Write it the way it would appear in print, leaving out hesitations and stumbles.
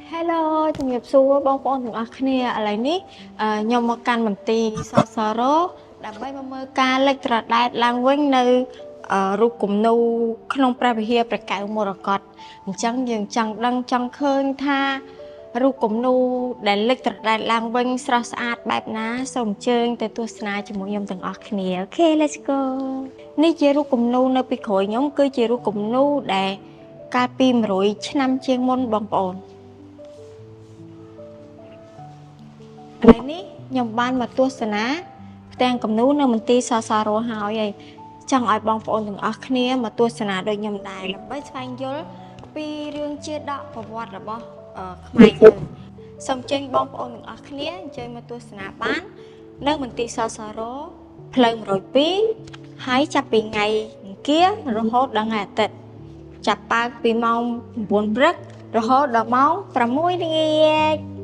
Hello ជំរាបសួរបងប្អូនទាំងអស់គ្នាឥឡូវនេះខ្ញុំមកកាន់មន្ទីរសសរដើម្បីមកមើលការលិចត្រដែតឡើងវិញនៅរូបគំនូរក្នុងព្រះវិហារព្រះកែវមរកតអញ្ចឹងយើងចង់ដឹងចង់ឃើញថារូបគំនូរដែលលិចត្រដែតឡើងវិញស្រស់ស្អាតបែបណាសូមអញ្ជើញទៅទស្សនាជាមួយខ្ញុំទាំងអស់គ្នាអូខេ let's go នេះជារូបគំនូរនៅពីក្រោយខ្ញុំគឺជារូបគំនូរដែលកាលពី100ឆ្នាំជាងមុនបងប្អូនឥឡូវនេះខ្ញុំបានមកទស្សនាផ្ទាំងគំនូរនៅមន្ទីរសសរហើយចង់ឲ្យបងប្អូនទាំងអស់គ្នាមកទស្សនាដូចខ្ញុំដែរដើម្បីស្វែងយល់ពីរឿងជាដកប្រវត្តិរបស់ខ្មែរយើងសូមអញ្ជើញបងប្អូនទាំងអស់គ្នាអញ្ជើញមកទស្សនាបាននៅមន្ទីរសសរផ្លូវ102ហើយចាប់ពីថ្ងៃអង្គាររហូតដល់ថ្ងៃអាទិត្យចាប់បើកពីម៉ោង9ព្រឹករហូតដល់ម៉ោង6ល្ងាច